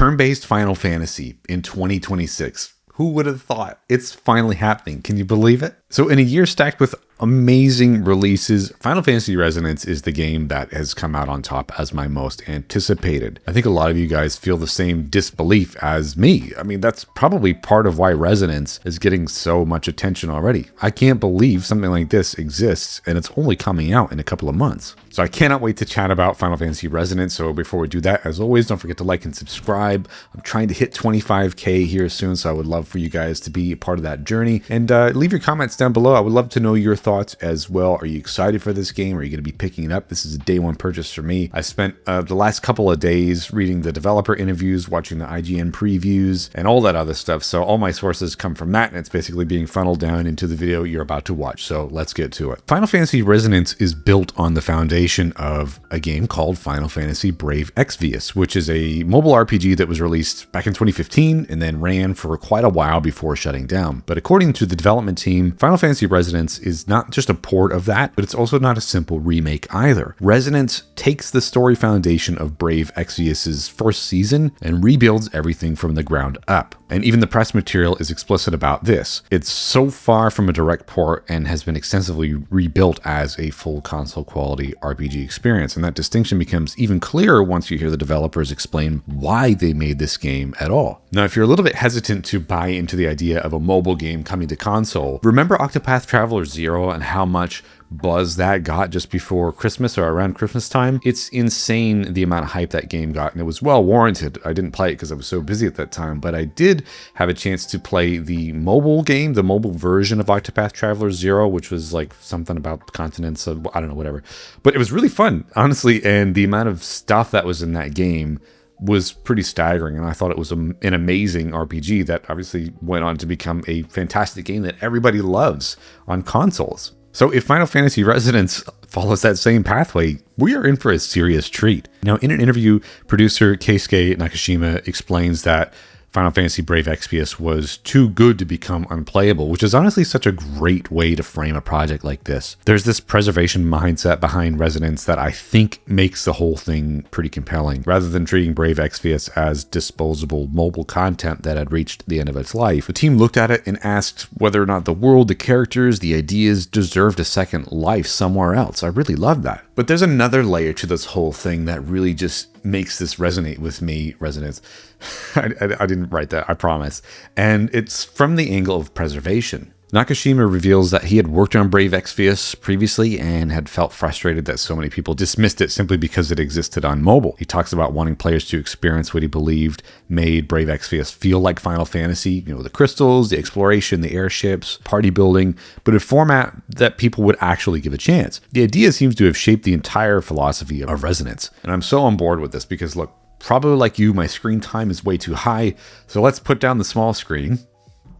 turn-based Final Fantasy in 2026. Who would have thought? It's finally happening. Can you believe it? So in a year stacked with amazing releases, Final Fantasy Resonance is the game that has come out on top as my most anticipated. I think a lot of you guys feel the same disbelief as me. I mean, that's probably part of why Resonance is getting so much attention already. I can't believe something like this exists and it's only coming out in a couple of months. So I cannot wait to chat about Final Fantasy Resonance. So before we do that, as always, don't forget to like and subscribe. I'm trying to hit 25K here soon, so I would love for you guys to be a part of that journey. And leave your comments down below. I would love to know your thoughts as well. Are you excited for this game? Are you going to be picking it up? This is a day one purchase for me. I spent the last couple of days reading the developer interviews, watching the IGN previews, and all that other stuff. So all my sources come from that, and it's basically being funneled down into the video you're about to watch. So let's get to it. Final Fantasy Resonance is built on the foundation of a game called Final Fantasy Brave Exvius, which is a mobile RPG that was released back in 2015 and then ran for quite a while before shutting down. But according to the development team, Final Fantasy Resonance is not just a port of that, but it's also not a simple remake either. Resonance takes the story foundation of Brave Exvius's first season and rebuilds everything from the ground up. And even the press material is explicit about this. It's so far from a direct port and has been extensively rebuilt as a full console quality RPG experience. And that distinction becomes even clearer once you hear the developers explain why they made this game at all. Now, if you're a little bit hesitant to buy into the idea of a mobile game coming to console, remember Octopath Traveler 0 and how much buzz that got just before Christmas or around Christmas time? It's insane the amount of hype that game got, and it was well warranted. I didn't play it because I was so busy at that time, but I did have a chance to play the mobile game, the mobile version of Octopath Traveler 0, which was like something about continents, I don't know, whatever. But it was really fun, honestly, and the amount of stuff that was in that game was pretty staggering, and I thought it was an amazing RPG that obviously went on to become a fantastic game that everybody loves on consoles. So if Final Fantasy Resonance follows that same pathway, we are in for a serious treat. Now, in an interview, producer Keisuke Nakashima explains that Final Fantasy Brave Exvius was too good to become unplayable, which is honestly such a great way to frame a project like this. There's this preservation mindset behind Resonance that I think makes the whole thing pretty compelling, rather than treating Brave Exvius as disposable mobile content that had reached the end of its life. The team looked at it and asked whether or not the world, the characters, the ideas deserved a second life somewhere else. I really love that. But there's another layer to this whole thing that really just makes this resonate with me. Resonance. I didn't write that, I promise. And it's from the angle of preservation. Nakashima reveals that he had worked on Brave Exvius previously and had felt frustrated that so many people dismissed it simply because it existed on mobile. He talks about wanting players to experience what he believed made Brave Exvius feel like Final Fantasy, the crystals, the exploration, the airships, party building, but a format that people would actually give a chance. The idea seems to have shaped the entire philosophy of Resonance. And I'm so on board with this because look, probably like you, my screen time is way too high, so let's put down the small screen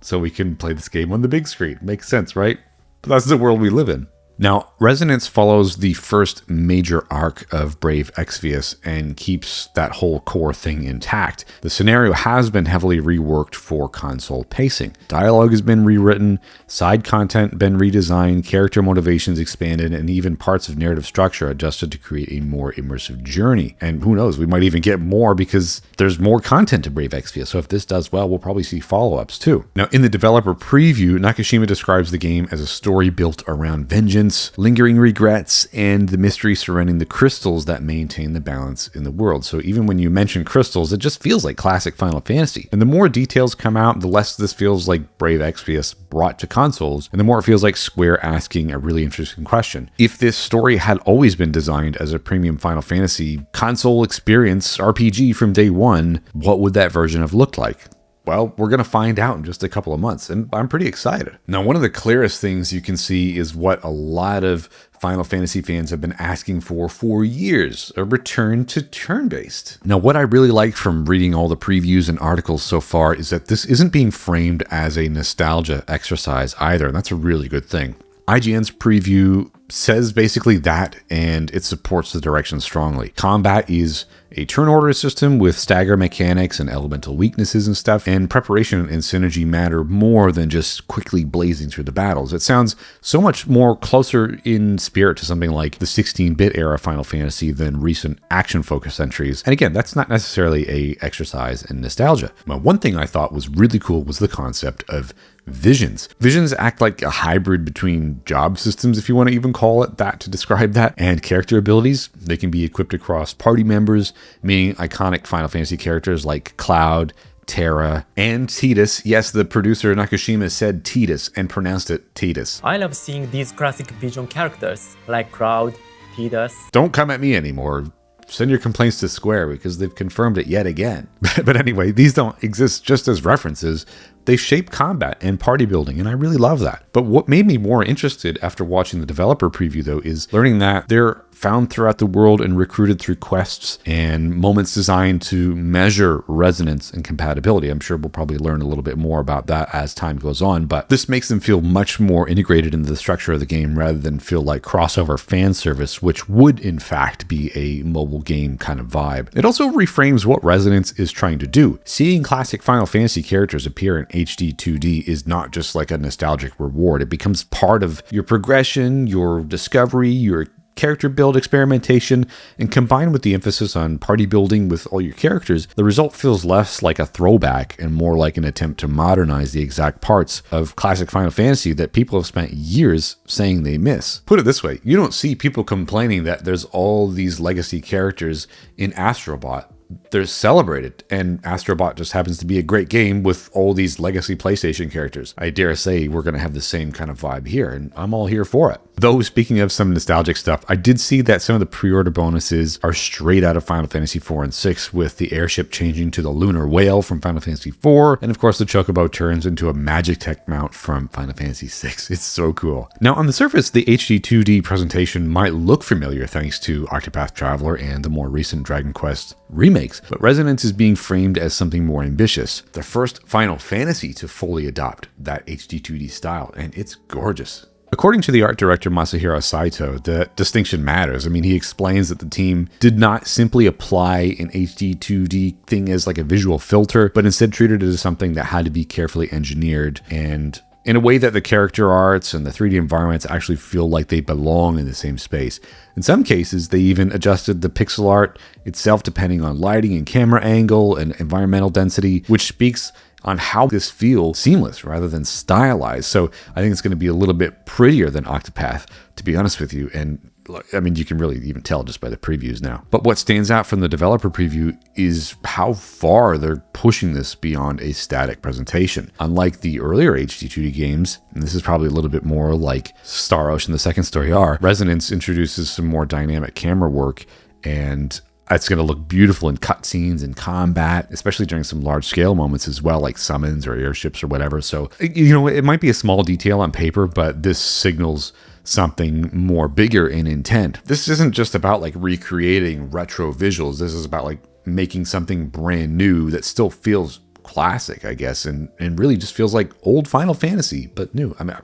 so we can play this game on the big screen. Makes sense, right? But that's the world we live in. Now, Resonance follows the first major arc of Brave Exvius and keeps that whole core thing intact. The scenario has been heavily reworked for console pacing. Dialogue has been rewritten, side content been redesigned, character motivations expanded, and even parts of narrative structure adjusted to create a more immersive journey. And who knows, we might even get more because there's more content to Brave Exvius. So if this does well, we'll probably see follow-ups too. Now, in the developer preview, Nakashima describes the game as a story built around vengeance, lingering regrets, and the mystery surrounding the crystals that maintain the balance in the world. So even when you mention crystals, it just feels like classic Final Fantasy. And the more details come out, the less this feels like Brave Exvius brought to consoles, and the more it feels like Square asking a really interesting question. If this story had always been designed as a premium Final Fantasy console experience RPG from day one, what would that version have looked like? Well, we're going to find out in just a couple of months, and I'm pretty excited. Now, one of the clearest things you can see is what a lot of Final Fantasy fans have been asking for years, a return to turn-based. Now, what I really like from reading all the previews and articles so far is that this isn't being framed as a nostalgia exercise either, and that's a really good thing. IGN's preview says basically that, and it supports the direction strongly. Combat is a turn order system with stagger mechanics and elemental weaknesses and stuff, and preparation and synergy matter more than just quickly blazing through the battles. It sounds so much more closer in spirit to something like the 16-bit era Final Fantasy than recent action-focused entries. And again, that's not necessarily a exercise in nostalgia. But one thing I thought was really cool was the concept of visions. Visions act like a hybrid between job systems, if you want to even call it that to describe that, and character abilities. They can be equipped across party members, meaning iconic Final Fantasy characters like Cloud, Terra, and Tidus. Yes, the producer Nakashima said Tidus and pronounced it Tidus. I love seeing these classic Vision characters like Cloud, Tidus. Don't come at me anymore. Send your complaints to Square because they've confirmed it yet again. But anyway, these don't exist just as references. They shape combat and party building, and I really love that. But what made me more interested after watching the developer preview, though, is learning that they're found throughout the world and recruited through quests and moments designed to measure resonance and compatibility. I'm sure we'll probably learn a little bit more about that as time goes on, but this makes them feel much more integrated into the structure of the game rather than feel like crossover fan service, which would in fact be a mobile game kind of vibe. It also reframes what Resonance is trying to do. Seeing classic Final Fantasy characters appear in HD 2D is not just like a nostalgic reward. It becomes part of your progression, your discovery, your character build experimentation, and combined with the emphasis on party building with all your characters, the result feels less like a throwback and more like an attempt to modernize the exact parts of classic Final Fantasy that people have spent years saying they miss. Put it this way, you don't see people complaining that there's all these legacy characters in Astrobot. They're celebrated, and Astrobot just happens to be a great game with all these legacy PlayStation characters. I dare say we're going to have the same kind of vibe here, and I'm all here for it. Though, speaking of some nostalgic stuff, I did see that some of the pre-order bonuses are straight out of Final Fantasy 4 and 6, with the airship changing to the Lunar Whale from Final Fantasy 4, and of course the Chocobo turns into a Magic Tech mount from Final Fantasy 6. It's so cool. Now, on the surface, the HD 2D presentation might look familiar thanks to Octopath Traveler and the more recent Dragon Quest remakes, but Resonance is being framed as something more ambitious. The first Final Fantasy to fully adopt that HD 2D style, and it's gorgeous. According to the art director Masahiro Saito, the distinction matters. I mean, he explains that the team did not simply apply an HD 2D thing as like a visual filter, but instead treated it as something that had to be carefully engineered and in a way that the character arts and the 3D environments actually feel like they belong in the same space. In some cases, they even adjusted the pixel art itself depending on lighting and camera angle and environmental density, which speaks on how this feels seamless rather than stylized. So I think it's going to be a little bit prettier than Octopath, to be honest with you. And I mean, you can really even tell just by the previews now. But what stands out from the developer preview is how far they're pushing this beyond a static presentation. Unlike the earlier HD 2D games, and this is probably a little bit more like Star Ocean: The Second Story R, Resonance introduces some more dynamic camera work, and it's going to look beautiful in cutscenes and combat, especially during some large scale moments as well, like summons or airships or whatever. So, you know, it might be a small detail on paper, but this signals something more bigger in intent. This isn't just about like recreating retro visuals. This is about like making something brand new that still feels classic, I guess, and really just feels like old Final Fantasy, but new. I mean,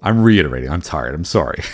I'm reiterating. I'm tired. I'm sorry.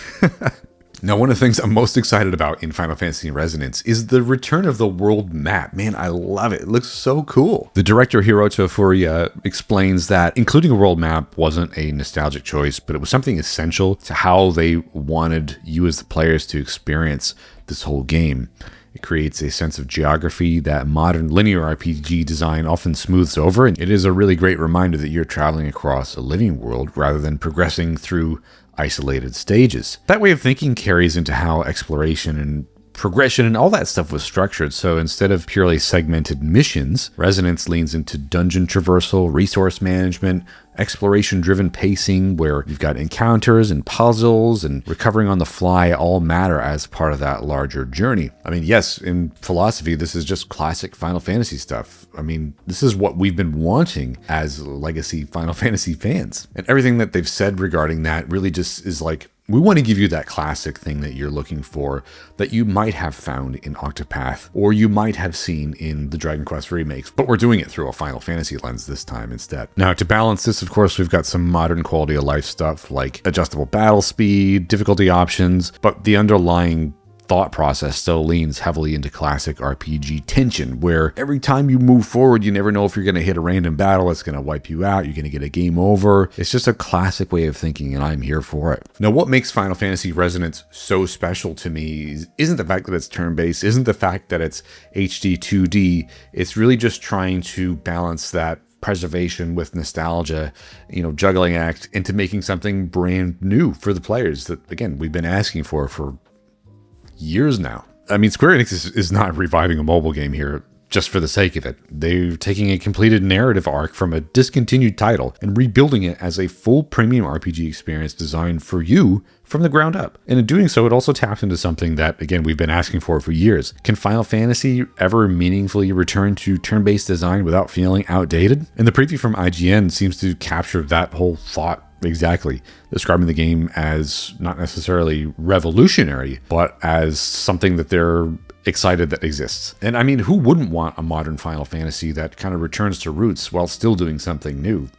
Now, one of the things I'm most excited about in Final Fantasy Resonance is the return of the world map. Man, I love it. It looks so cool. The director Hiroto Furuya explains that including a world map wasn't a nostalgic choice, but it was something essential to how they wanted you as the players to experience this whole game. It creates a sense of geography that modern linear RPG design often smooths over, and it is a really great reminder that you're traveling across a living world rather than progressing through isolated stages. That way of thinking carries into how exploration and progression and all that stuff was structured. So instead of purely segmented missions, Resonance leans into dungeon traversal, resource management, exploration-driven pacing, where you've got encounters and puzzles and recovering on the fly all matter as part of that larger journey. I mean, yes, in philosophy, this is just classic Final Fantasy stuff. I mean, this is what we've been wanting as legacy Final Fantasy fans. And everything that they've said regarding that really just is like, we want to give you that classic thing that you're looking for that you might have found in Octopath or you might have seen in the Dragon Quest remakes, but we're doing it through a Final Fantasy lens this time instead. Now, to balance this, of course, we've got some modern quality of life stuff like adjustable battle speed, difficulty options, but the underlying thought process still leans heavily into classic RPG tension, where every time you move forward, you never know if you're going to hit a random battle, it's going to wipe you out, you're going to get a game over. It's just a classic way of thinking, and I'm here for it. Now, what makes Final Fantasy Resonance so special to me isn't the fact that it's turn-based, isn't the fact that it's HD 2D. It's really just trying to balance that preservation with nostalgia, juggling act into making something brand new for the players that, again, we've been asking for years now. I mean, Square Enix is not reviving a mobile game here just for the sake of it. They're taking a completed narrative arc from a discontinued title and rebuilding it as a full premium RPG experience designed for you from the ground up. And in doing so, it also taps into something that, again, we've been asking for years. Can Final Fantasy ever meaningfully return to turn-based design without feeling outdated? And the preview from IGN seems to capture that whole thought exactly, describing the game as not necessarily revolutionary, but as something that they're excited that exists. And I mean, who wouldn't want a modern Final Fantasy that kind of returns to roots while still doing something new?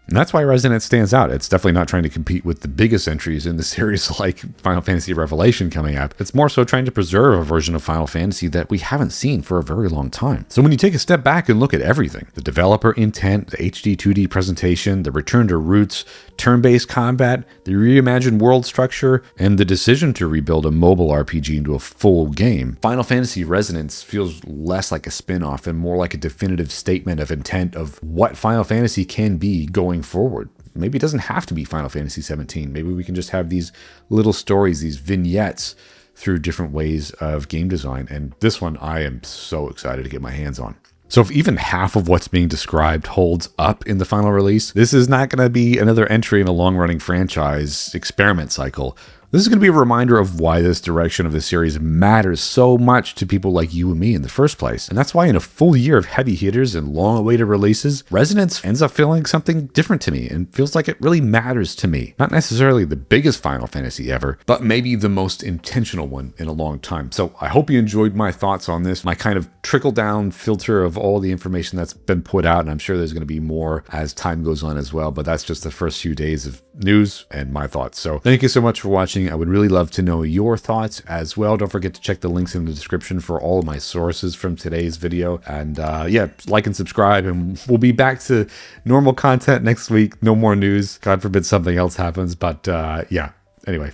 And that's why Resonance stands out. It's definitely not trying to compete with the biggest entries in the series like Final Fantasy Revelation coming up. It's more so trying to preserve a version of Final Fantasy that we haven't seen for a very long time. So when you take a step back and look at everything, the developer intent, the HD 2D presentation, the return to roots, turn-based combat, the reimagined world structure, and the decision to rebuild a mobile RPG into a full game, Final Fantasy Resonance feels less like a spin-off and more like a definitive statement of intent of what Final Fantasy can be going forward. Maybe it doesn't have to be Final Fantasy 17. Maybe we can just have these little stories, these vignettes through different ways of game design. And this one I am so excited to get my hands on. So if even half of what's being described holds up in the final release, this is not going to be another entry in a long-running franchise experiment cycle. This is going to be a reminder of why this direction of the series matters so much to people like you and me in the first place. And that's why in a full year of heavy hitters and long-awaited releases, Resonance ends up feeling something different to me and feels like it really matters to me. Not necessarily the biggest Final Fantasy ever, but maybe the most intentional one in a long time. So I hope you enjoyed my thoughts on this, my kind of trickle-down filter of all the information that's been put out, and I'm sure there's going to be more as time goes on as well, but that's just the first few days of news and my thoughts. So thank you so much for watching. I would really love to know your thoughts as well. Don't forget to check the links in the description for all of my sources from today's video. And yeah, like and subscribe, and we'll be back to normal content next week. No more news. God forbid something else happens. But yeah, anyway,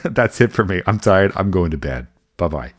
that's it for me. I'm tired. I'm going to bed. Bye-bye.